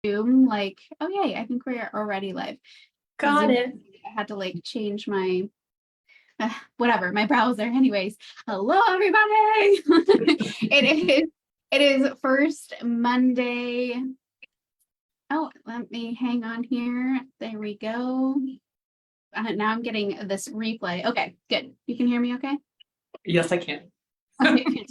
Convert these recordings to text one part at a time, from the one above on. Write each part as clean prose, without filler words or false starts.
Zoom, like, oh yay, I think we're already live. Got Zoom, it. I had to like change my whatever, my browser. Anyways, hello everybody. it is first Monday. Oh, let me hang on here. There we go. Now I'm getting this replay. Okay, good. You can hear me okay? Yes, I can. Okay.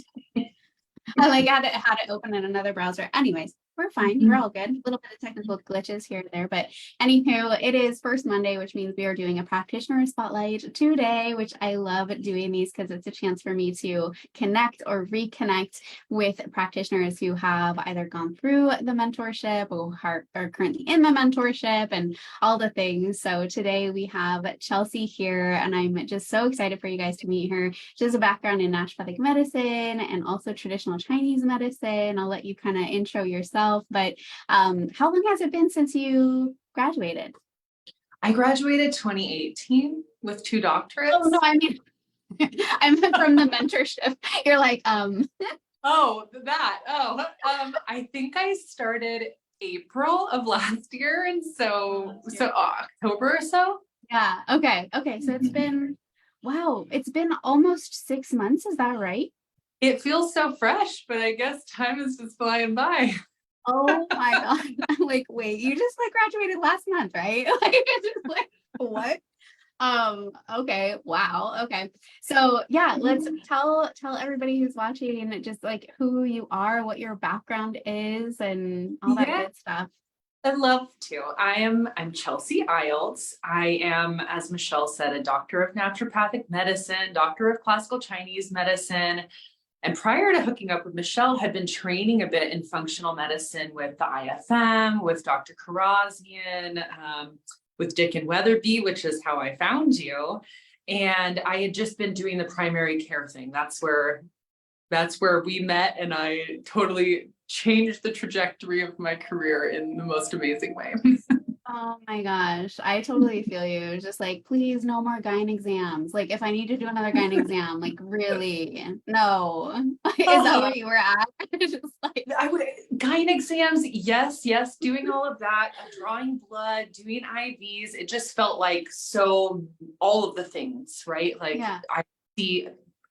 I like had to open in another browser. Anyways, we're fine. We're all good. A little bit of technical glitches here and there, but anywho, it is first Monday, which means we are doing a practitioner spotlight today, which I love doing these because it's a chance for me to connect or reconnect with practitioners who have either gone through the mentorship or are currently in the mentorship and all the things. So today we have Chelsea here, and I'm just so excited for you guys to meet her. She has a background in naturopathic medicine and also traditional Chinese medicine. I'll let you kind of intro yourself, but how long has it been since you graduated? I graduated 2018 with 2 doctorates. Oh no, I mean, I meant from the mentorship. You're like, Oh, that. Oh, I think I started April of last year, and so October or so. Yeah. Okay. So it's been, wow, it's been almost 6 months. Is that right? It feels so fresh, but I guess time is just flying by. Oh my God. I'm like, wait, you just like graduated last month, right? Like, it's just like, what? Okay, wow. Okay. So yeah, let's tell everybody who's watching just like who you are, what your background is, and all that good stuff. I'd love to. I'm Chelsea Ilds. I am, as Michelle said, a doctor of naturopathic medicine, doctor of classical Chinese medicine. And prior to hooking up with Michelle, had been training a bit in functional medicine with the IFM, with Dr. Karazian, with Dick and Weatherby, which is how I found you. And I had just been doing the primary care thing. That's where we met, and I totally changed the trajectory of my career in the most amazing way. Oh my gosh, I totally feel you. Just like, please, no more gyne exams. Like, if I need to do another gyne exam, like, really, no. Is that where you were at? Just like, gyne exams, yes, doing all of that, drawing blood, doing IVs. It just felt like so all of the things, right? Like, yeah.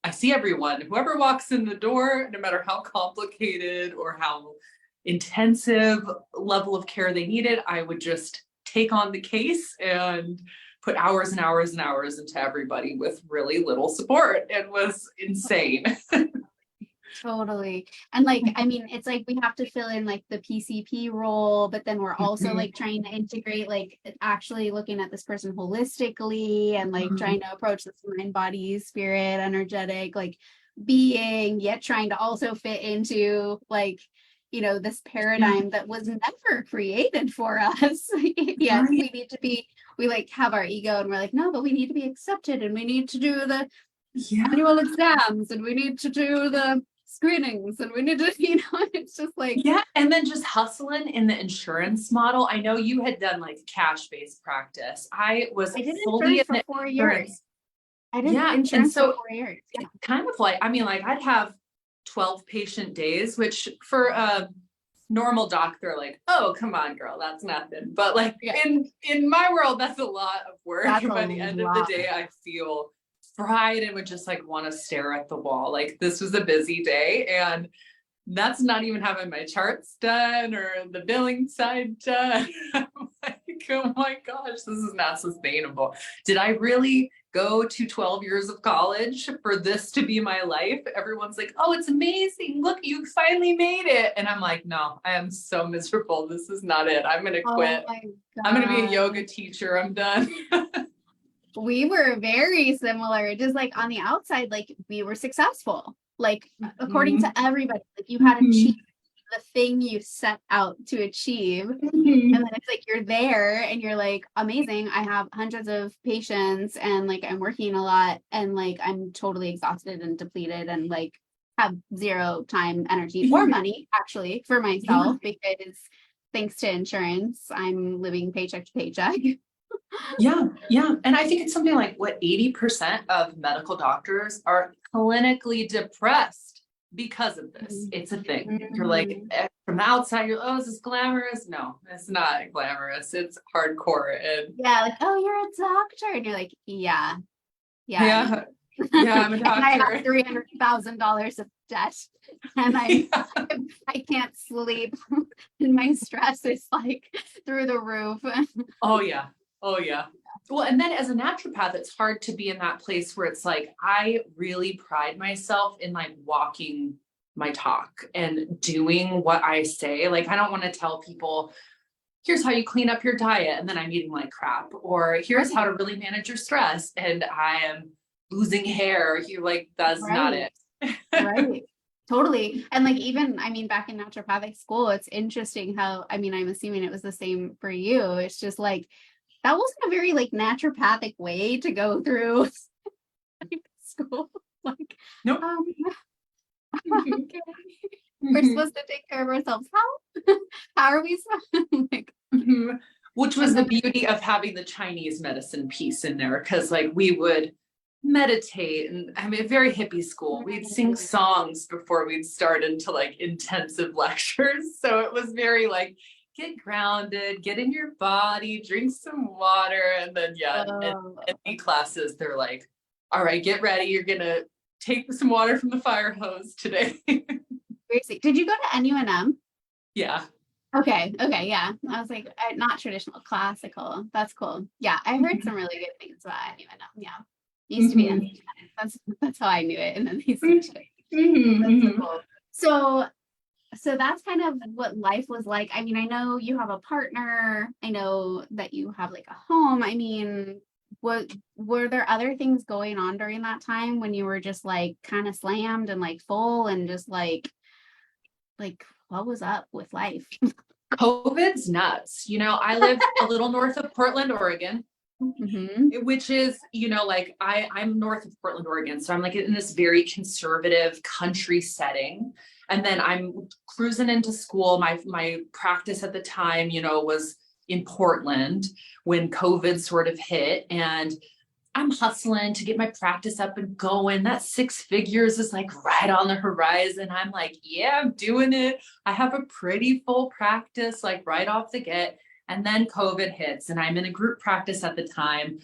I see everyone, whoever walks in the door, no matter how complicated or how intensive level of care they needed, I would just take on the case and put hours and hours and hours into everybody with really little support. It was insane. Totally. And like, I mean, it's like we have to fill in like the PCP role, but then we're also like trying to integrate, like actually looking at this person holistically and like trying to approach this mind, body, spirit, energetic, like being, yet trying to also fit into like, you know, this paradigm that was never created for us. Yeah, we need to be, we like have our ego and we're like, no, but we need to be accepted and we need to do the annual exams and we need to do the screenings and we need to, you know, it's just like, yeah. And then just hustling in the insurance model. I know you had done like cash-based practice. I did fully insurance for 4 years. I did insurance for 4 years. Yeah. Kind of like, I mean, like I'd have 12 patient days, which for a normal doctor, like, oh, come on, girl, that's nothing. But like in my world, that's a lot of work. And by the end of the day, I feel fried and would just like want to stare at the wall. Like this was a busy day, and that's not even having my charts done or the billing side done. I'm like, oh my gosh, this is not sustainable. Did I really go to 12 years of college for this to be my life? Everyone's like, oh, it's amazing. Look, you finally made it. And I'm like, no, I am so miserable. This is not it. I'm going to quit. I'm going to be a yoga teacher. I'm done. We were very similar, just like on the outside, like we were successful, like according to everybody, like you had achieved the thing you set out to achieve. And then it's like you're there and you're like, amazing, I have hundreds of patients and like I'm working a lot and like I'm totally exhausted and depleted and like have zero time, energy, or money actually for myself because thanks to insurance, I'm living paycheck to paycheck. Yeah. And I think it's something like what 80% of medical doctors are clinically depressed because of this. It's a thing. You're like, from the outside, you're, oh, is this glamorous? No, it's not glamorous. It's hardcore. And Yeah, like, oh, you're a doctor. And you're like, yeah, yeah, yeah, I'm a and I have doctor. $300,000 of debt, and Yeah. I can't sleep, and my stress is like through the roof. Oh yeah. Oh yeah. Well, and then as a naturopath, it's hard to be in that place where it's like, I really pride myself in like walking my talk and doing what I say. Like, I don't want to tell people, here's how you clean up your diet, and then I'm eating like crap, or here's how to really manage your stress, and I am losing hair. You're like, that's not Right. it. Right. Totally. And like, even, I mean, back in naturopathic school, it's interesting how, I mean, I'm assuming it was the same for you. It's just like, that wasn't a very like naturopathic way to go through school. Like, Nope. okay, we're supposed to take care of ourselves. How are we supposed like, Which was the beauty of having the Chinese medicine piece in there, because like we would meditate, and I mean, very hippie school. We'd sing songs before we'd start into like intensive lectures. So it was very like, get grounded, get in your body, drink some water. And then, yeah, in classes, they're like, all right, get ready. You're going to take some water from the fire hose today. Did you go to NUNM? Yeah. Okay. Yeah. I was like, not traditional, classical. That's cool. Yeah. I heard some really good things about NUNM. Yeah. Used to be NC. That's how I knew it. And then they switched it. So that's kind of what life was like. I mean, I know you have a partner. I know that you have like a home. I mean, what were there other things going on during that time when you were just like kind of slammed and like full and just like what was up with life? COVID's nuts. You know, I live a little north of Portland, Oregon. Which is, you know, like I'm north of Portland, Oregon. So I'm like in this very conservative country setting. And then I'm cruising into school. My practice at the time, you know, was in Portland when COVID sort of hit, and I'm hustling to get my practice up and going. That 6 figures is like right on the horizon. I'm like, yeah, I'm doing it. I have a pretty full practice, like right off the get. And then COVID hits, and I'm in a group practice at the time.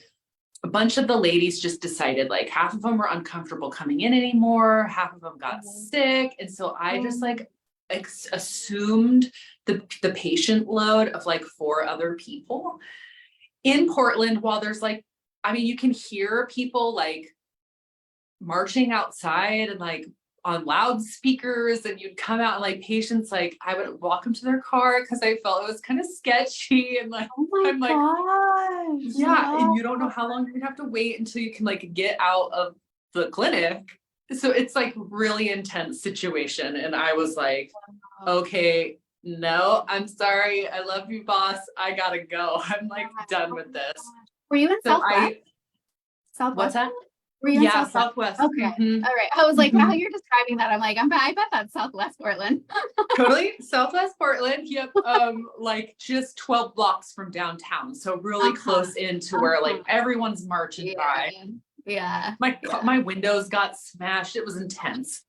A bunch of the ladies just decided, like half of them were uncomfortable coming in anymore. Half of them got sick. And so I just like assumed the patient load of like 4 other people in Portland, while there's like, I mean, you can hear people like marching outside and like on loudspeakers, and you'd come out and like patients, like I would walk them to their car because I felt it was kind of sketchy, and like, Oh my I'm like, gosh. yeah, and you don't know how long you're gonna have to wait until you can like get out of the clinic. So it's like really intense situation. And I was like, okay, no, I'm sorry. I love you, boss. I gotta go. I'm like done with this. Were you in Southwest? Southwest? What's that? Were you in Southwest. Okay. All right. I was like, how you're describing that. I'm like, I bet that's Southwest Portland. Totally. Southwest Portland. Yep. Like just 12 blocks from downtown. So really close into where like everyone's marching by. Yeah. My windows got smashed. It was intense.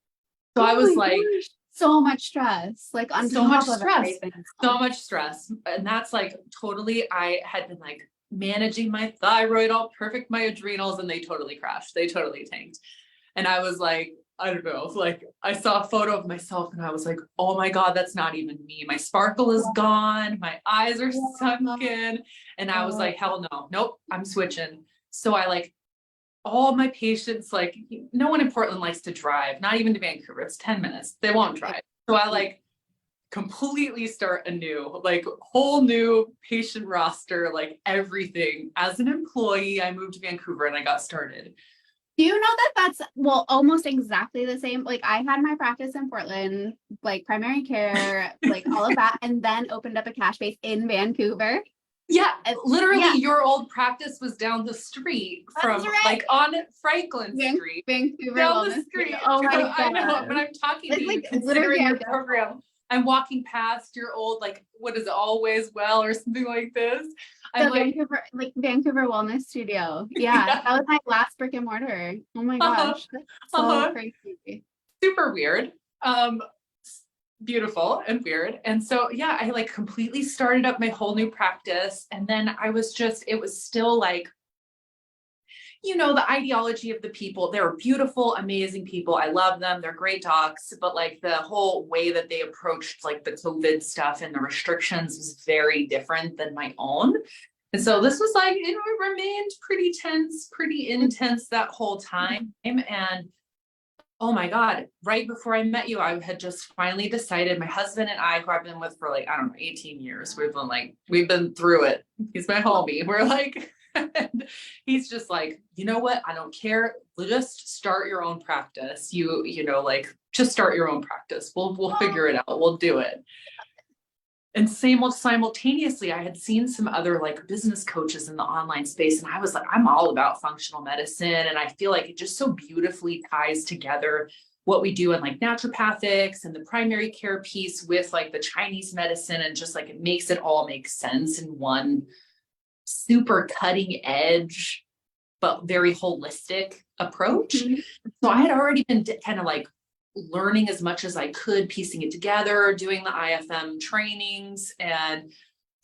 So I was like, gosh. So much stress, like on so top much of stress, everything. so much stress. And that's like totally, I had been like managing my thyroid, all perfect, my adrenals, and they totally crashed. They totally tanked. And I was like, I don't know, like I saw a photo of myself and I was like, oh my God, that's not even me. My sparkle is gone. My eyes are sunken. And I was like, hell no, nope, I'm switching. So I like, all my patients, like no one in Portland likes to drive, not even to Vancouver. It's 10 minutes. They won't drive. So I like completely start anew, like whole new patient roster, like everything. As an employee, I moved to Vancouver and I got started. Do you know that that's, well, almost exactly the same? Like I had my practice in Portland, like primary care, like all of that, and then opened up a cash base in Vancouver. Yeah, literally your old practice was down the street from like on Franklin Street. Vancouver down the street. Oh my God. I know, when I'm talking to you, considering your program, I'm walking past your old, like, what is it, Always Well or something like this. I'm like, Vancouver Wellness Studio. Yeah, that was my last brick and mortar. Oh my gosh. That's so crazy. Super weird. beautiful and weird. And so, yeah, I like completely started up my whole new practice. And then I was just, it was still like, you know, the ideology of the people, they're beautiful, amazing people. I love them. They're great docs, but like the whole way that they approached like the COVID stuff and the restrictions was very different than my own. And so this was like, you know, it remained pretty tense, pretty intense that whole time. And oh my God, right before I met you, I had just finally decided, my husband and I, who I've been with for like, I don't know, 18 years, we've been through it. He's my homie. We're like, he's just like, you know what? I don't care. Just start your own practice. You know, like just start your own practice. We'll figure it out. We'll do it. And simultaneously, I had seen some other like business coaches in the online space. And I was like, I'm all about functional medicine. And I feel like it just so beautifully ties together what we do in like naturopathics and the primary care piece with like the Chinese medicine. And just like, it makes it all make sense in one super cutting edge, but very holistic approach. So I had already been kind of like learning as much as I could, piecing it together, doing the IFM trainings, and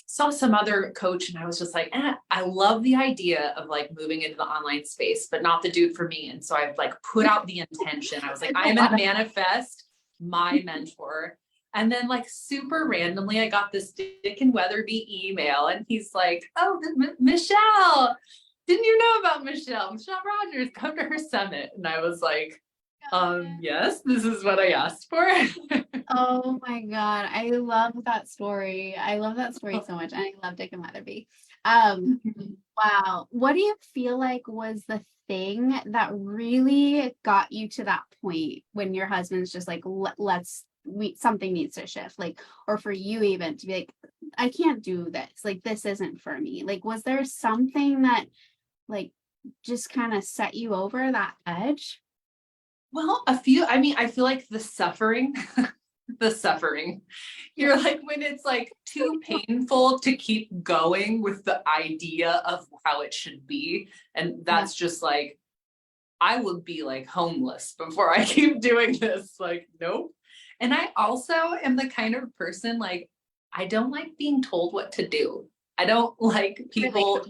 saw some other coach. And I was just like, I love the idea of like moving into the online space, but not the dude for me. And so I've like put out the intention. I was like, I'm going to manifest my mentor. And then like super randomly, I got this Dick and Weatherby email and he's like, oh, Michelle, didn't you know about Michelle Rogers, come to her summit. And I was like, yes, this is what I asked for. Oh my God. I love that story. I love that story so much. And I love Dick and Weatherby. Wow. What do you feel like was the thing that really got you to that point when your husband's just like, something needs to shift, like, or for you even to be like, I can't do this. Like, this isn't for me. Like, was there something that like just kind of set you over that edge? Well, I feel like the suffering, you're like, when it's like too painful to keep going with the idea of how it should be. And that's just like, I would be like homeless before I keep doing this. Like, nope. And I also am the kind of person, like, I don't like being told what to do. I don't like people,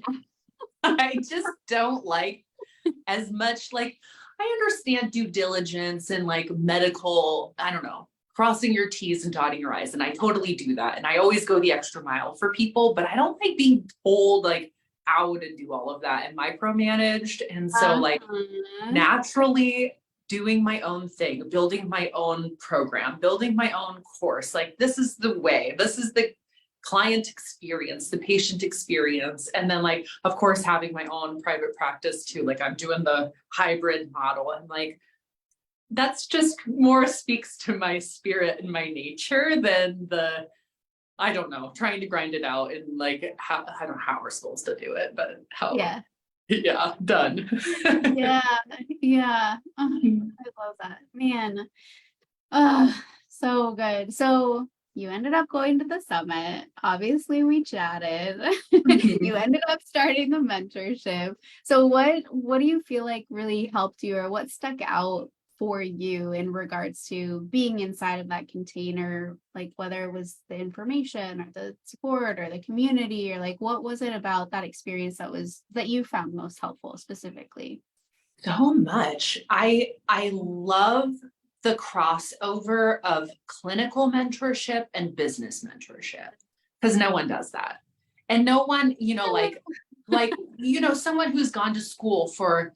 I just don't like as much, like, I understand due diligence and like medical, I don't know, crossing your T's and dotting your I's. And I totally do that. And I always go the extra mile for people, but I don't like being told like how to do all of that and micromanaged. And so like naturally doing my own thing, building my own program, building my own course. Like, this is the way, this is the client experience, the patient experience. And then like, of course, having my own private practice too. Like, I'm doing the hybrid model, and like, that's just more speaks to my spirit and my nature than the, I don't know, trying to grind it out and like, how, I don't know how we're supposed to do it, but how, yeah, done. Yeah. Oh, I love that, man. So good. So you ended up going to the summit. Obviously, we chatted. You ended up starting the mentorship. So what do you feel like really helped you, or what stuck out for you in regards to being inside of that container? Like, whether it was the information or the support or the community, or like, what was it about that experience that you found most helpful specifically? So much. I love the crossover of clinical mentorship and business mentorship, because no one does that. And no one, you know, like, you know, someone who's gone to school for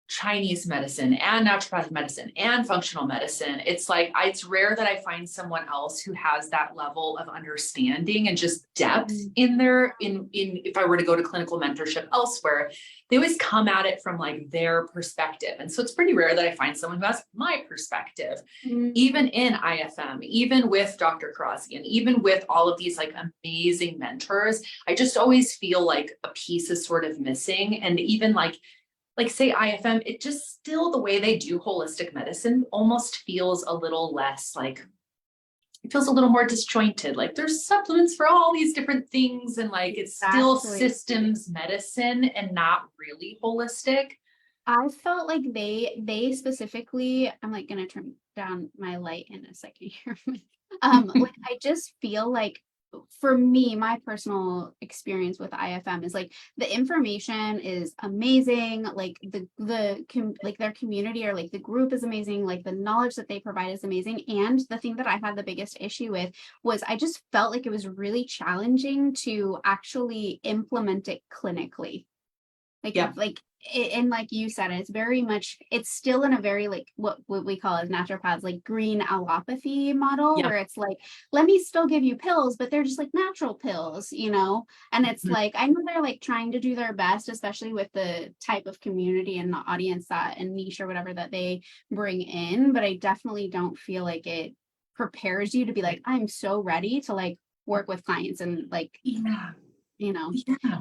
Chinese medicine and naturopathic medicine and functional medicine. It's like, it's rare that I find someone else who has that level of understanding and just depth in their, if I were to go to clinical mentorship elsewhere, they always come at it from like their perspective. And so it's pretty rare that I find someone who has my perspective, even in IFM, even with Dr. Karasi, and even with all of these like amazing mentors. I just always feel like a piece is sort of missing. And even like say IFM, it just still, the way they do holistic medicine almost feels a little less like, it feels a little more disjointed. Like, there's supplements for all these different things, and like, it's still systems medicine and not really holistic. I felt like they specifically, I'm like gonna turn down my light in a second here. Like I just feel like for me, my personal experience with IFM is like the information is amazing. Like like their community or like the group is amazing. Like the knowledge that they provide is amazing. And the thing that I had the biggest issue with was I just felt like it was really challenging to actually implement it clinically. Like, Yeah. and like you said, it's very much, it's still in a very like what we call as naturopaths, like green allopathy model, Yeah. where it's like, let me still give you pills, but they're just like natural pills, you know? And it's Mhm. like, I know they're like trying to do their best, especially with the type of community and the audience that and niche or whatever that they bring in, but I definitely don't feel like it prepares you to be like, I'm so ready to like work with clients and like, Yeah. you know. Yeah.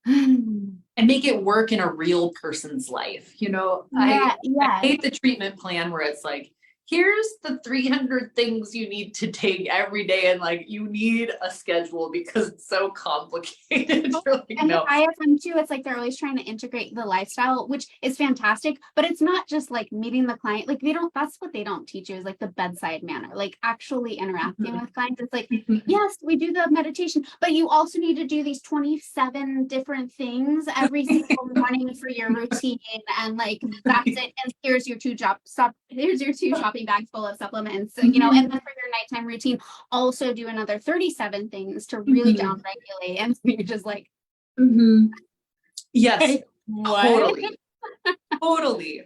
And make it work in a real person's life. You know, I Yeah. hate the treatment plan where it's like, here's the 300 things you need to take every day. And like, you need a schedule because it's so complicated. You're like, And with no. IFM too, it's like they're always trying to integrate the lifestyle, which is fantastic, but it's not just like meeting the client. Like they don't, that's what they don't teach you is like the bedside manner, like actually interacting Mhm. with clients. It's like, yes, we do the meditation, but you also need to do these 27 different things every single morning for your routine. And like, that's it. And here's your here's your two shopping bags full of supplements, you know, and then for your nighttime routine, also do another 37 things to really down Mhm. regulate. And you're just like, Mhm. Yes, what? totally. Totally.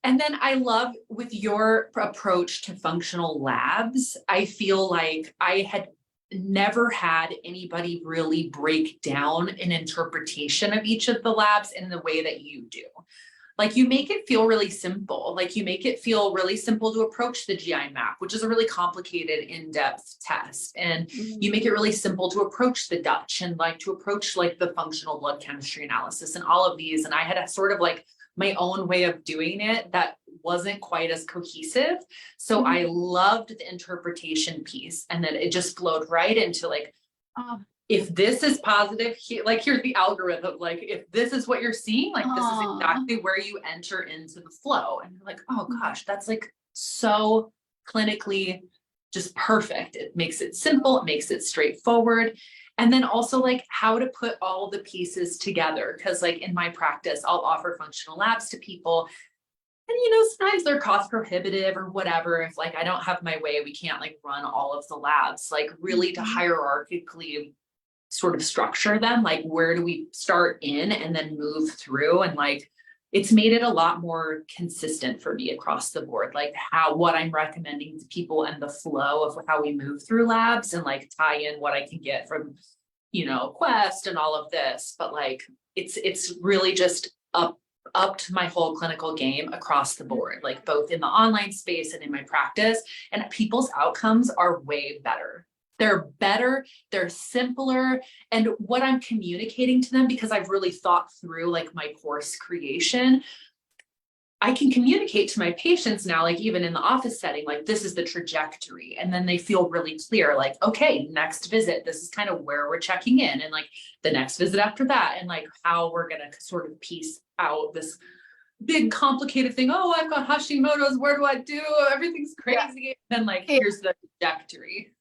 And then I love with your approach to functional labs, I feel like I had never had anybody really break down an interpretation of each of the labs in the way that you do. Like you make it feel really simple. Like you make it feel really simple to approach the GI map, which is a really complicated in-depth test. And you make it really simple to approach the Dutch and like to approach like the functional blood chemistry analysis and all of these. And I had a sort of like my own way of doing it that wasn't quite as cohesive. So I loved the interpretation piece. And then it just flowed right into like, Oh, if this is positive, like here's the algorithm. Like if this is what you're seeing, like this is oh. exactly where you enter into the flow. And you're like, oh gosh, that's like so clinically just perfect. It makes it simple, it makes it straightforward. And then also like how to put all the pieces together. Cause like in my practice, I'll offer functional labs to people. And you know, sometimes they're cost prohibitive or whatever. If like I don't have my way, we can't like run all of the labs, like really to hierarchically sort of structure them, like where do we start in and then move through, and like it's made it a lot more consistent for me across the board, like how what I'm recommending to people and the flow of how we move through labs and like tie in what I can get from, you know, Quest and all of this. But like it's really just upped my whole clinical game across the board, like both in the online space and in my practice, and people's outcomes are way better. They're better, they're simpler. And what I'm communicating to them, because I've really thought through like my course creation, I can communicate to my patients now, like even in the office setting, like this is the trajectory. And then they feel really clear, like, okay, next visit, this is kind of where we're checking in. And like the next visit after that, and like how we're going to sort of piece out this big complicated thing. Oh, I've got Hashimoto's. Where do I do? Everything's crazy. And then like, Yeah. here's the trajectory.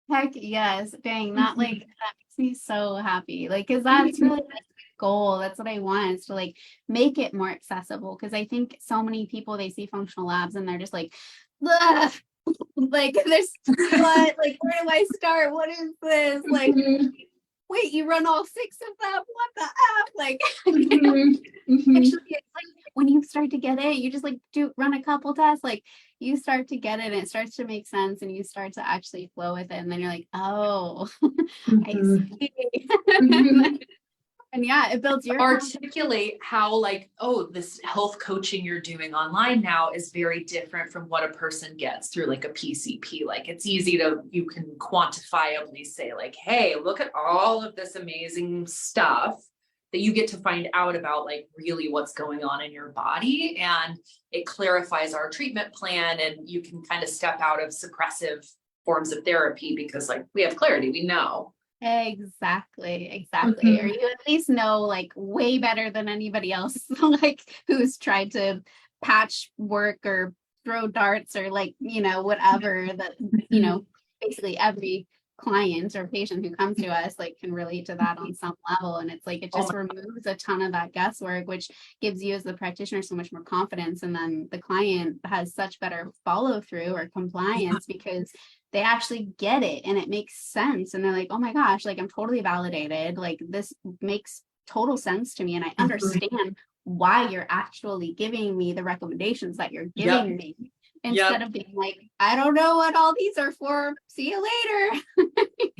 Heck yes. Dang, that like that makes me so happy. Like, cause that's really like the goal. That's what I want is to like make it more accessible. Cause I think so many people they see functional labs and they're just like, "Ugh." Like there's what, like where do I start? What is this? Like, wait, you run all six of them? What the F? Like actually it's like when you start to get it, you just like do run a couple tests, like you start to get it and it starts to make sense and you start to actually flow with it. And then you're like, oh, I see. And yeah, it builds your confidence. Articulate how like, oh, this health coaching you're doing online now is very different from what a person gets through like a PCP. Like it's easy to, you can quantifiably say like, hey, look at all of this amazing stuff that you get to find out about like really what's going on in your body. And it clarifies our treatment plan, and you can kind of step out of suppressive forms of therapy because like we have clarity, we know. Exactly. Or you at least know like way better than anybody else, like who's tried to patch work or throw darts or like, whatever that, basically every client or patient who comes to us like can relate to that on some level. And it's like, it just removes a ton of that guesswork, which gives you as the practitioner so much more confidence. And then the client has such better follow through or compliance because they actually get it and it makes sense. And they're like, oh my gosh, like I'm totally validated. Like this makes total sense to me. And I understand why you're actually giving me the recommendations that you're giving me. Instead of being like, I don't know what all these are for. See you later.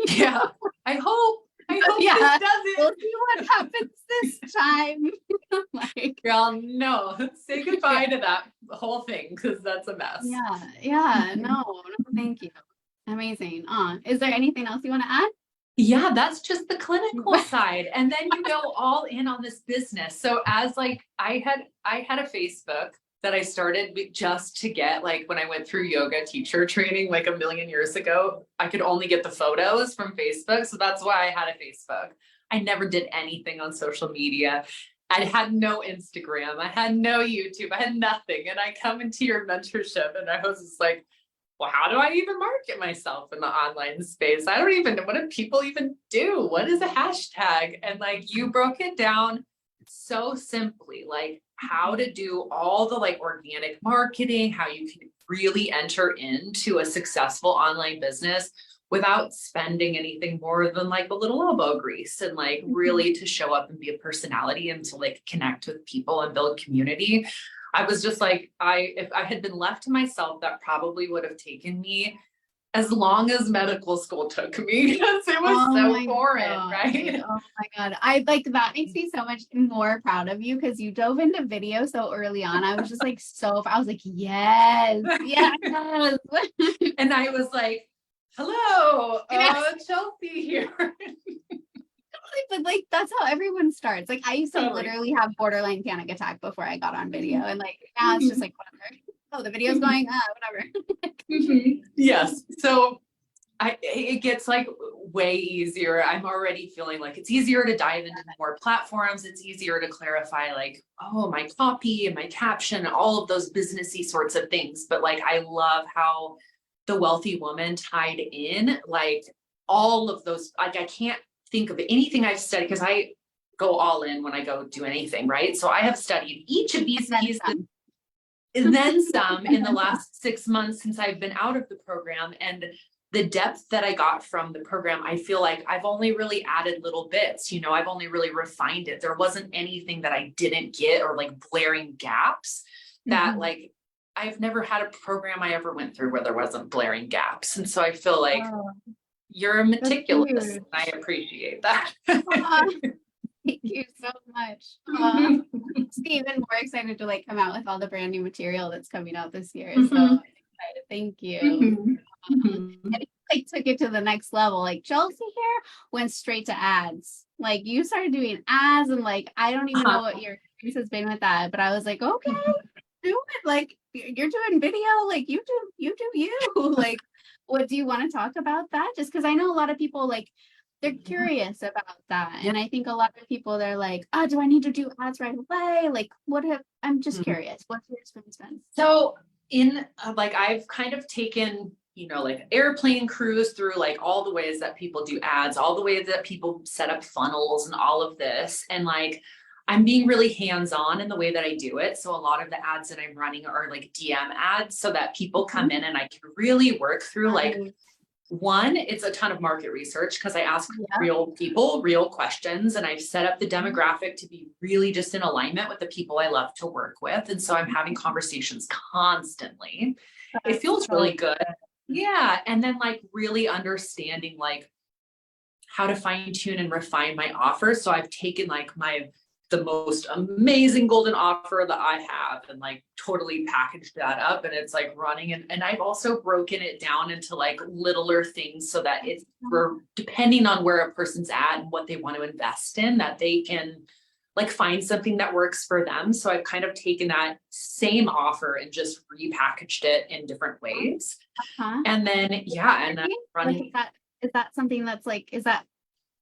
Yeah. I hope this does it. We'll see what happens this time. Like, girl, no, say goodbye to that whole thing because that's a mess. No, thank you. Amazing. Is there anything else you want to add? Yeah, that's just the clinical side. And then you go all in on this business. So as like I had a Facebook that I started just to get, like when I went through yoga teacher training like a million years ago, I could only get the photos from Facebook. So that's why I had a Facebook. I never did anything on social media. I had no Instagram. I had no YouTube. I had nothing. And I come into your mentorship and I was just like, well, how do I even market myself in the online space? I don't even know. What do people even do? What is a hashtag? And like you broke it down so simply, like how to do all the like organic marketing, how you can really enter into a successful online business without spending anything more than like a little elbow grease, and like really to show up and be a personality and to like connect with people and build community. I was just like, if I had been left to myself, that probably would have taken me as long as medical school took me because it was so foreign, right? Oh my God. I like that makes me so much more proud of you because you dove into video so early on. I was just like, I was like, yes. And I was like, hello, Chelsea here. But like that's how everyone starts. Like I used to literally have borderline panic attack before I got on video, and like now it's just like whatever. Oh, the video's going, whatever. Yes. So it gets like way easier. I'm already feeling like it's easier to dive into more platforms. It's easier to clarify like, oh, my copy and my caption, all of those businessy sorts of things. But like I love how the Wealthy Woman tied in like all of those. Like I can't think of anything I've studied because I go all in when I go do anything, right? So I have studied each of these pieces and then some in the last 6 months since I've been out of the program. And the depth that I got from the program, I feel like I've only really added little bits, I've only really refined it. There wasn't anything that I didn't get or like blaring gaps that like I've never had a program I ever went through where there wasn't blaring gaps. And so I feel like you're meticulous and I appreciate that. Thank you so much. Even more excited to like come out with all the brand new material that's coming out this year. So excited. Thank you. And it, like took it to the next level. Like Chelsea here went straight to ads. Like you started doing ads and like I don't even know what your experience has been with that, but I was like, okay, do it. Like you're doing video, like you do you. Like what do you want to talk about that? Just because I know a lot of people like they're curious about that. And I think a lot of people, they're like, oh, do I need to do ads right away? Like, I'm just curious. What's your experience been? So like, I've kind of taken, like airplane cruise through like all the ways that people do ads, all the ways that people set up funnels and all of this. And like, I'm being really hands-on in the way that I do it. So a lot of the ads that I'm running are like DM ads so that people come in and I can really work through like, one, it's a ton of market research because I ask real people, real questions, and I've set up the demographic to be really just in alignment with the people I love to work with. And so I'm having conversations constantly. It feels really good. Yeah. And then like really understanding like how to fine tune and refine my offers. So I've taken like the most amazing golden offer that I have and like totally packaged that up and it's like running. And I've also broken it down into like littler things so that it's depending on where a person's at and what they want to invest in, that they can like find something that works for them. So I've kind of taken that same offer and just repackaged it in different ways. And then, and then running. Like, is that something that's like,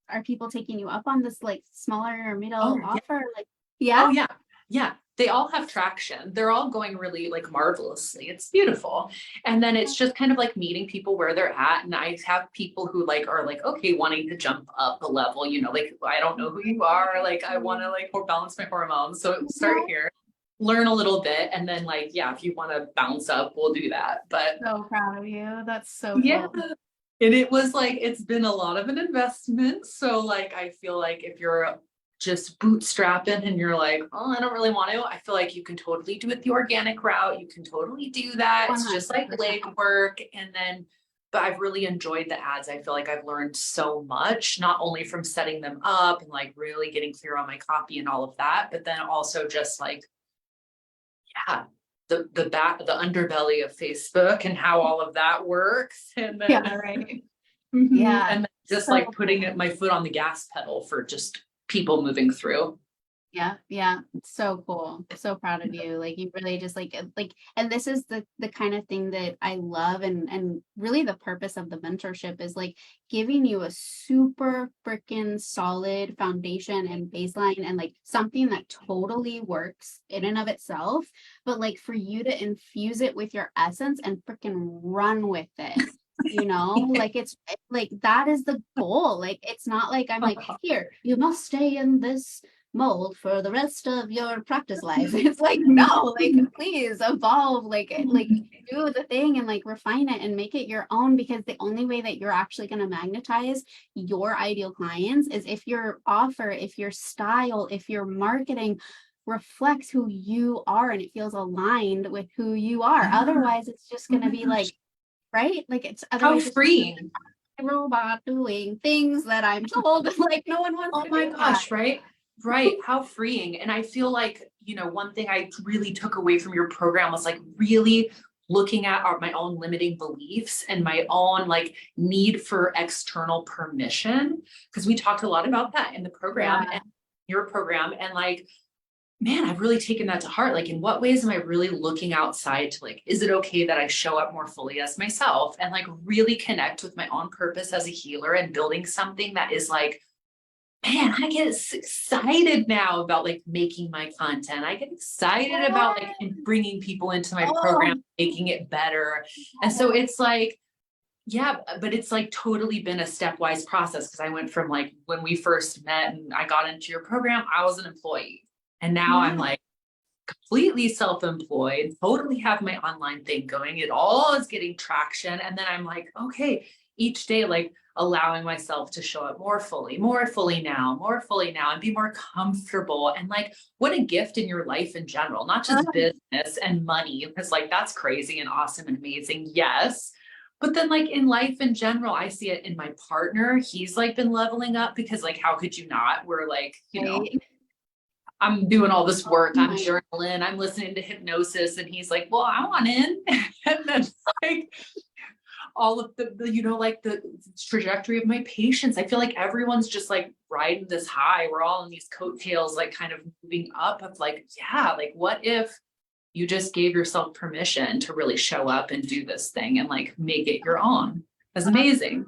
are people taking you up on this like smaller or middle offer? Like, Oh yeah. they all have traction. They're all going really like marvelously. It's beautiful. And then it's just kind of like meeting people where they're at. And I have people who like are like, okay, wanting to jump up a level, you know, like I don't know who you are. Like I want to like balance my hormones. So start here, learn a little bit. And then like, yeah, if you want to bounce up, we'll do that. But So proud of you. That's so yeah. cool. And it was like, it's been a lot of an investment. So like, I feel like if you're just bootstrapping and you're like, oh, I don't really want to, I feel like you can totally do it the organic route. You can totally do that. It's just like 100%. leg work. And then, but I've really enjoyed the ads. I feel like I've learned so much, not only from setting them up and like really getting clear on my copy and all of that, but then also just like, yeah, the underbelly of Facebook and how all of that works. And then, Yeah, right. yeah, and then just So like putting my foot on the gas pedal for just people moving through. yeah, so cool. So proud of you. Like you really just like, and this is the kind of thing that I love, and really the purpose of the mentorship is like giving you a super freaking solid foundation and baseline, and like something that totally works in and of itself, but like for you to infuse it with your essence and freaking run with it. You know, like it's like that is the goal. Like it's not like I'm like, here, you must stay in this mold for the rest of your practice life. It's like, no, like please evolve, like do the thing and like refine it and make it your own, because the only way that you're actually going to magnetize your ideal clients is if your offer, if your style, if your marketing reflects who you are and it feels aligned with who you are. Otherwise, it's just going to be like, right? Like it's How otherwise it's freeing. a robot doing things that I'm told like no one wants Oh to my do that. gosh, right? Right. How freeing. And I feel like, you know, one thing I really took away from your program was like really looking at my own limiting beliefs and my own like need for external permission. Because we talked a lot about that in the program Yeah. and your program. And like, man, I've really taken that to heart. Like, in what ways am I really looking outside to like, is it okay that I show up more fully as myself and like really connect with my own purpose as a healer and building something that is like, man, I get excited now about like making my content. I get excited about like bringing people into my program, making it better. And so it's like, yeah, but it's like totally been a stepwise process, because I went from like when we first met and I got into your program, I was an employee. And now I'm like completely self-employed, totally have my online thing going. It all is getting traction. And then I'm like, okay, each day, like allowing myself to show up more fully now, and be more comfortable. And like, what a gift in your life in general, not just business and money, because like that's crazy and awesome and amazing. Yes. But then like in life in general, I see it in my partner. He's like been leveling up, because like, how could you not? We're like, you know, I'm doing all this work, I'm journaling, I'm listening to hypnosis, and he's like, well, I want in. And then like all of the, you know, like the trajectory of my patients, I feel like everyone's just like riding this high. We're all in these coattails, like kind of moving up of like, yeah, like what if you just gave yourself permission to really show up and do this thing and like make it your own? That's amazing.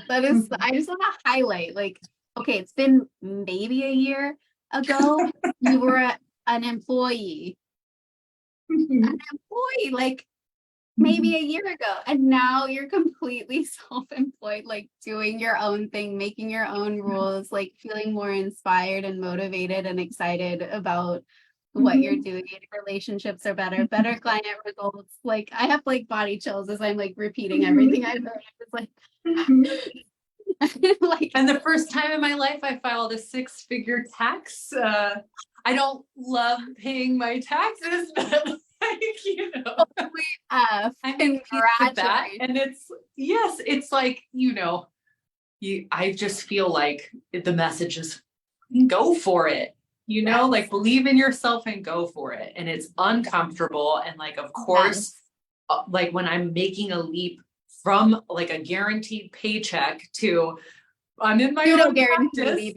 That is, I just want to highlight, like, okay, it's been maybe a year ago, you were an employee, like maybe a year ago, and now you're completely self-employed, like doing your own thing, making your own rules, like feeling more inspired and motivated and excited about what you're doing. Relationships are better client results. Like I have like body chills as I'm like repeating everything I've heard. It's like like, and the first time in my life I filed a 6-figure tax. I don't love paying my taxes, but like, you know, I make peace with that. And it's, yes, it's like, you know, I just feel like the message is go for it, you know, like believe in yourself and go for it. And it's uncomfortable. And like, of course, like when I'm making a leap from like a guaranteed paycheck to I'm in my own practice.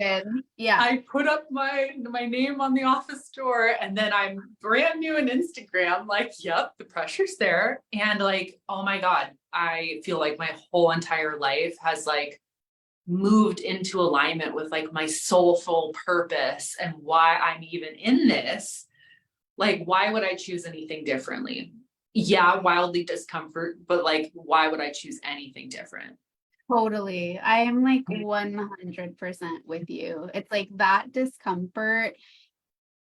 Yeah. I put up my name on the office door, and then I'm brand new in Instagram. Like, yep, the pressure's there. And like, oh my God, I feel like my whole entire life has like moved into alignment with like my soulful purpose and why I'm even in this, like, why would I choose anything differently? Yeah, wildly discomfort, but like, why would I choose anything different? Totally. I am like 100% with you. It's like that discomfort.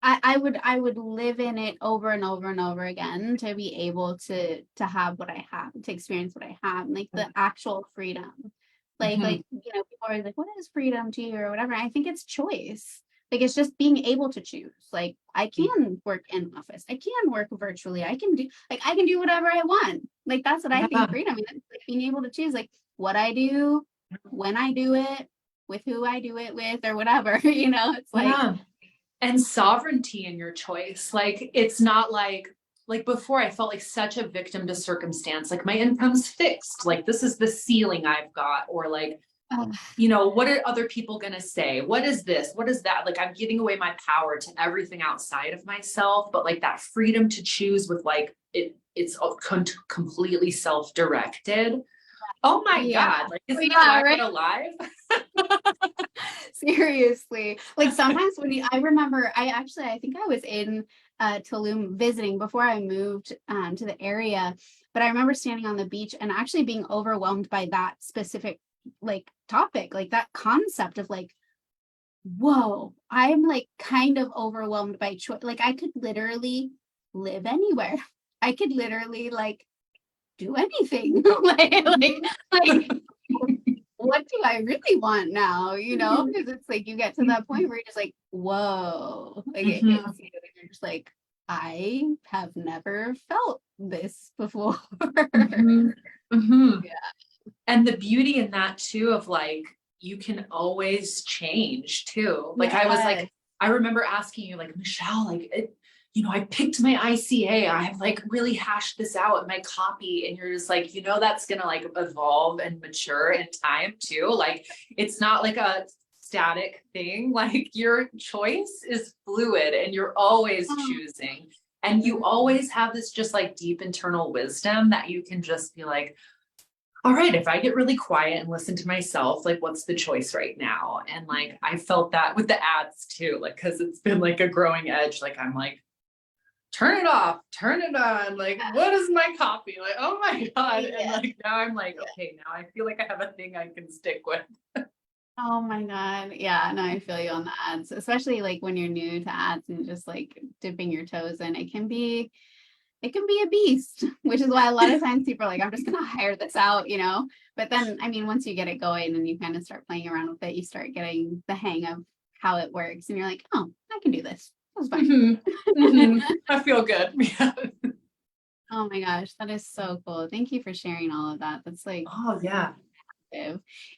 I would live in it over and over and over again to be able to have what I have, to experience what I have, like the actual freedom. Like, people are always like, what is freedom to you or whatever? I think it's choice. Like it's just being able to choose. Like I can work in office. I can work virtually. I can do whatever I want. Like that's what I think Yeah. freedom is, like being able to choose like what I do, when I do it, with who I do it with or whatever, it's like, Yeah. And sovereignty in your choice. Like, it's not like before I felt like such a victim to circumstance. Like my income's fixed. Like this is the ceiling I've got, or like, oh, what are other people going to say? What is this? What is that? Like I'm giving away my power to everything outside of myself, but like that freedom to choose with like it's completely self-directed. Oh my yeah. God. Like, isn't that Yeah, why right. we're alive? Seriously. Like sometimes I remember I think I was in Tulum visiting before I moved to the area, but I remember standing on the beach and actually being overwhelmed by that specific like topic, like that concept of like, whoa, I'm like kind of overwhelmed by choice. Like I could literally live anywhere. I could literally like do anything. Like what do I really want now? Because it's like you get to that point where you're just like, whoa, like it Mhm. hits you, and you're just like, I have never felt this before. Mhm. Mhm. Yeah. And the beauty in that too, of like, you can always change too. Like I was like, Yes. I remember asking you like, Michelle, like, I picked my ICA. I have like really hashed this out in my copy. And you're just like, that's going to like evolve and mature in time too. Like, it's not like a static thing. Like your choice is fluid and you're always Oh, choosing. And you always have this just like deep internal wisdom that you can just be like, all right, if I get really quiet and listen to myself, like what's the choice right now? And like I felt that with the ads too, like because it's been like a growing edge. Like I'm like, turn it off, turn it on. Like, what is my copy? Like, oh my God. And yes. like now I'm like, okay, now I feel like I have a thing I can stick with. Oh my God. Yeah, no, I feel you on the ads, especially like when you're new to ads and just like dipping your toes in. It can be a beast, which is why a lot of times people are like, I'm just gonna hire this out. But then I mean, once you get it going and you kind of start playing around with it, you start getting the hang of how it works, and you're like, oh, I can do this. That's fine. I feel good. Yeah. Oh my gosh, that is so cool. Thank you for sharing all of that. That's like, Oh yeah.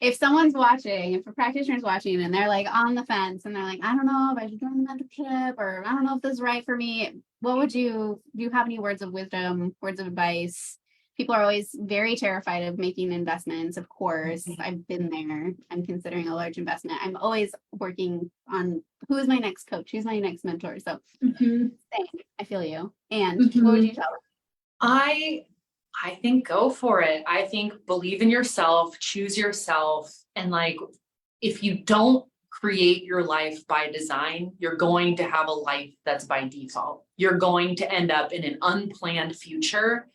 if someone's watching, if a practitioner's watching and they're like on the fence and they're like, I don't know if I should join the mentorship, or I don't know if this is right for me, what would do you have any words of wisdom, words of advice? People are always very terrified of making investments. Of course, I've been there. I'm considering a large investment. I'm always working on who is my next coach, who's my next mentor. So Mhm. same, I feel you. And what would Mhm. you tell them? I I think go for it. I think believe in yourself, choose yourself, and like if you don't create your life by design, you're going to have a life that's by default. You're going to end up in an unplanned future,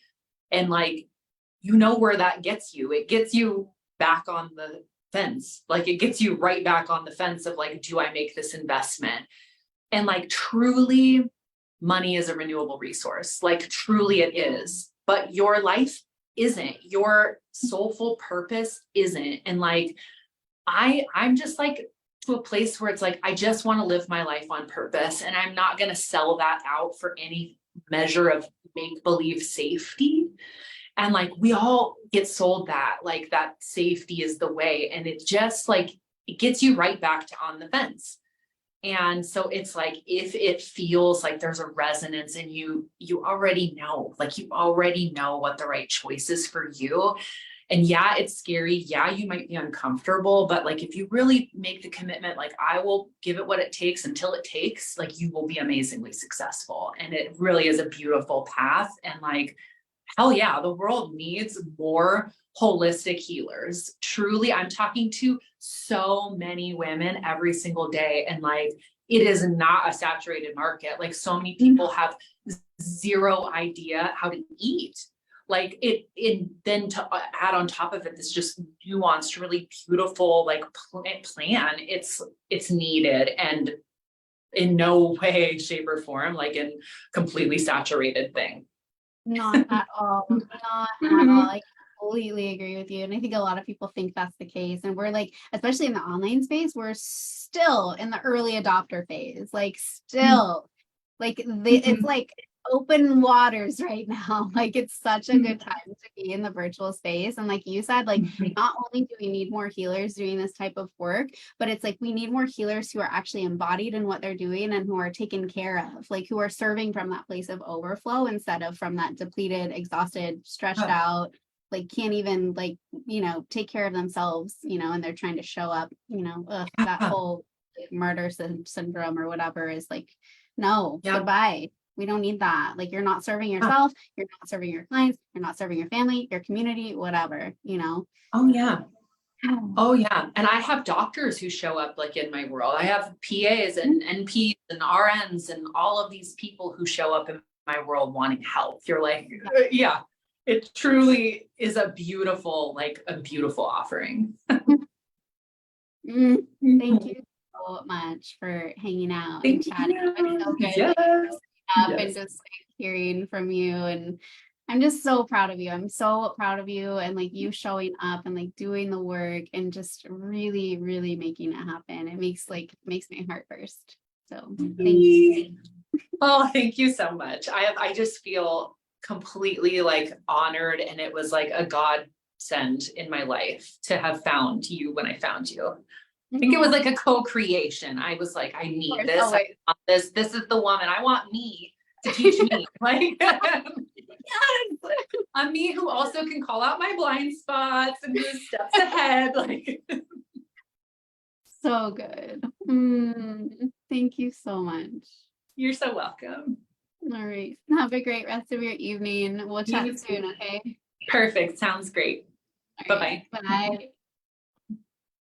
and like where that gets you. It gets you back on the fence. Like it gets you right back on the fence of like, do I make this investment? And like truly, money is a renewable resource. Like truly it is. But your life isn't. Your soulful purpose isn't. And like I'm just like to a place where it's like I just want to live my life on purpose, and I'm not going to sell that out for any measure of make believe safety. And like we all get sold that, like that safety is the way, and it just like it gets you right back to on the fence. And so it's like if it feels like there's a resonance and you already know, like you already know what the right choice is for you. And yeah, it's scary. Yeah, you might be uncomfortable, but like if you really make the commitment, like I will give it what it takes until it takes, like you will be amazingly successful. And it really is a beautiful path. And like, hell yeah, the world needs more holistic healers. Truly, I'm talking to so many women every single day. And like, it is not a saturated market. Like so many people have zero idea how to eat. Like then to add on top of it, this just nuanced, really beautiful, like plan. It's needed, and in no way, shape, or form, like in completely saturated thing. Not at all. Not at all. I completely agree with you. And I think a lot of people think that's the case. And we're like, especially in the online space, we're still in the early adopter phase. Like still, like it's like open waters right now. Like it's such a good time to be in the virtual space. And like you said, like not only do we need more healers doing this type of work, but it's like we need more healers who are actually embodied in what they're doing and who are taken care of, like who are serving from that place of overflow instead of from that depleted, exhausted, stretched out, like can't even like, you know, take care of themselves, you know, and they're trying to show up, you know, that whole like, murder syndrome or whatever is like, no, goodbye. We don't need that. Like you're not serving yourself, you're not serving your clients, you're not serving your family, your community, whatever, you know? Oh yeah. Oh yeah. And I have doctors who show up like in my world. I have PAs and NPs and RNs and all of these people who show up in my world wanting help. You're like, yeah, it truly is a beautiful offering. Thank you so much for hanging out and chatting. It's so good. Yes. Up and just like, hearing from you, and I'm just so proud of you. I'm so proud of you and like you showing up and like doing the work and just really, really making it happen. It makes my heart burst. So thank you. Oh, thank you so much. I just feel completely like honored, and it was like a godsend in my life to have found you when I found you. I think it was like a co-creation. I was like, I need this. I want this. This is the woman. I want me to teach me. Like, I'm me who also can call out my blind spots and who's steps ahead. Like, so good. Thank you so much. You're so welcome. All right. Have a great rest of your evening. We'll chat soon. Okay. Perfect. Sounds great. Bye-bye. Bye.